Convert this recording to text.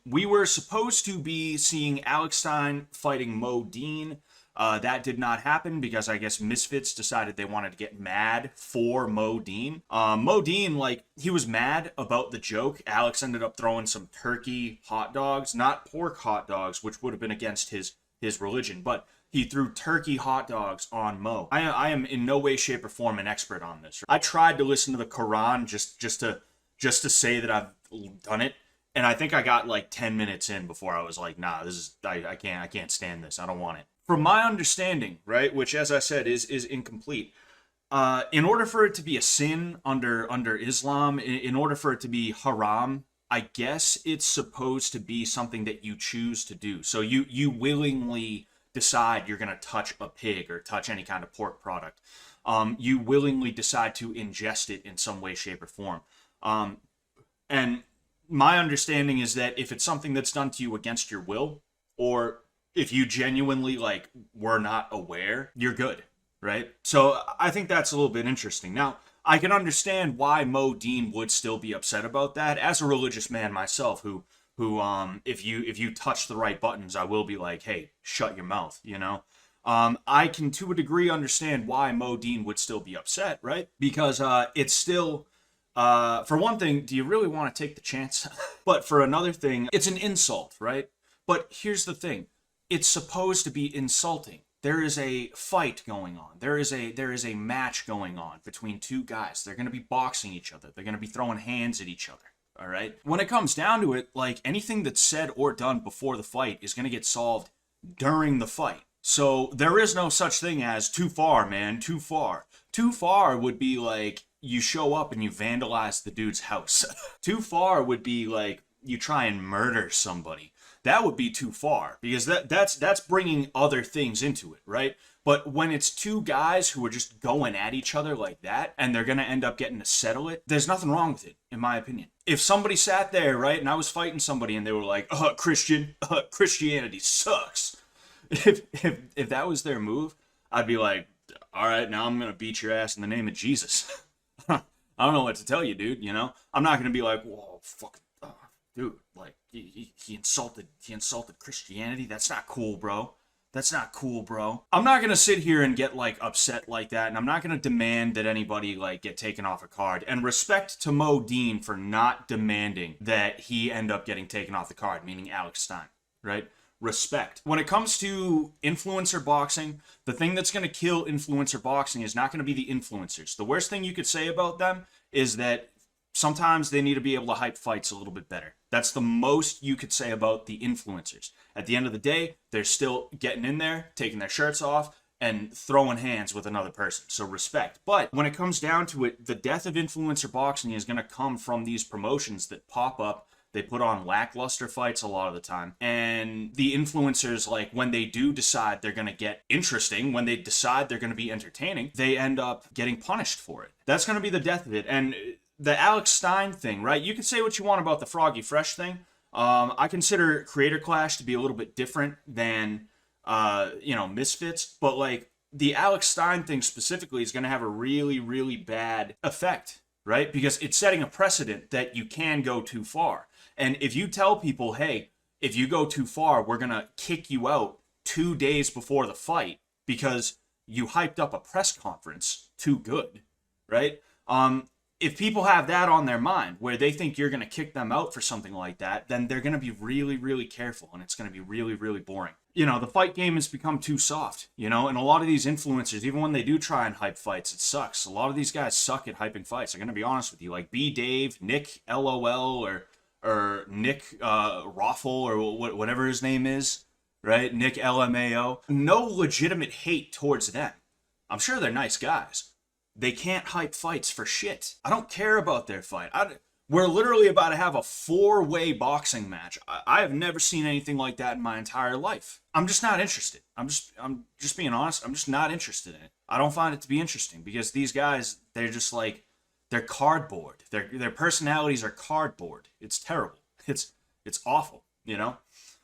we were supposed to be seeing Alex Stein fighting Mo Dean. That did not happen because I guess Misfits decided they wanted to get mad for Mo Dean. Mo Dean, like, he was mad about the joke. Alex ended up throwing some turkey hot dogs, not pork hot dogs, which would have been against his religion, but he threw turkey hot dogs on Mo. I am in no way, shape, or form an expert on this. I tried to listen to the Quran just to say that I've done it, and I think I got like 10 minutes in before I was like, nah, this is I can't stand this. I don't want it. From my understanding, right, which as I said is incomplete, in order for it to be a sin under Islam, in order for it to be haram, I guess it's supposed to be something that you choose to do. So you willingly decide you're going to touch a pig or touch any kind of pork product. You willingly decide to ingest it in some way, shape, or form. And my understanding is that if it's something that's done to you against your will, or if you genuinely, like, were not aware, you're good, right? So I think that's a little bit interesting. Now, I can understand why Mo Dean would still be upset about that. As a religious man myself, who if you touch the right buttons, I will be like, hey, shut your mouth, you know? I can, to a degree, understand why Mo Dean would still be upset, right? Because it's still, for one thing, do you really want to take the chance? But for another thing, it's an insult, right? But here's the thing. It's supposed to be insulting. There is a fight going on. There is a match going on between two guys. They're going to be boxing each other. They're going to be throwing hands at each other. All right? When it comes down to it, like, anything that's said or done before the fight is going to get solved during the fight. So there is no such thing as too far, man, too far. Too far would be like you show up and you vandalize the dude's house. Too far would be like you try and murder somebody. That would be too far, because that's bringing other things into it, right? But when it's two guys who are just going at each other like that, and they're going to end up getting to settle it, there's nothing wrong with it, in my opinion. If somebody sat there, right, and I was fighting somebody, and they were like, Christianity sucks. If that was their move, I'd be like, all right, now I'm going to beat your ass in the name of Jesus. I don't know what to tell you, dude, you know? I'm not going to be like, whoa, fuck, dude, like, he insulted Christianity. That's not cool, bro. That's not cool, bro. I'm not gonna sit here and get, like, upset like that, and I'm not gonna demand that anybody, like, get taken off a card. And respect to Mo Dean for not demanding that he end up getting taken off the card, meaning Alex Stein, right? Respect. When it comes to influencer boxing, the thing that's gonna kill influencer boxing is not gonna be the influencers. The worst thing you could say about them is that sometimes they need to be able to hype fights a little bit better. That's the most you could say about the influencers. At the end of the day, they're still getting in there, taking their shirts off, and throwing hands with another person. So respect. But when it comes down to it, the death of influencer boxing is going to come from these promotions that pop up. They put on lackluster fights a lot of the time. And the influencers, like, when they do decide they're going to get interesting, when they decide they're going to be entertaining, they end up getting punished for it. That's going to be the death of it. And the Alex Stein thing, right? You can say what you want about the Froggy Fresh thing. I consider Creator Clash to be a little bit different than, Misfits. But, like, the Alex Stein thing specifically is going to have a really, really bad effect, right? Because it's setting a precedent that you can go too far. And if you tell people, hey, if you go too far, we're going to kick you out 2 days before the fight because you hyped up a press conference too good, right? If people have that on their mind where they think you're going to kick them out for something like that, then they're going to be really, really careful, and it's going to be really, really boring. You know, the fight game has become too soft, you know, and a lot of these influencers, even when they do try and hype fights, it sucks. A lot of these guys suck at hyping fights. I'm going to be honest with you. Like B. Dave, Nick LOL, or Nick Raffle, or whatever his name is, right? Nick LMAO. No legitimate hate towards them. I'm sure they're nice guys. They can't hype fights for shit. I don't care about their fight. We're literally about to have a 4-way boxing match. I have never seen anything like that in my entire life. I'm just not interested. I'm just being honest. I'm just not interested in it. I don't find it to be interesting because these guys, they're just like, they're cardboard. Their personalities are cardboard. It's terrible. It's awful, you know?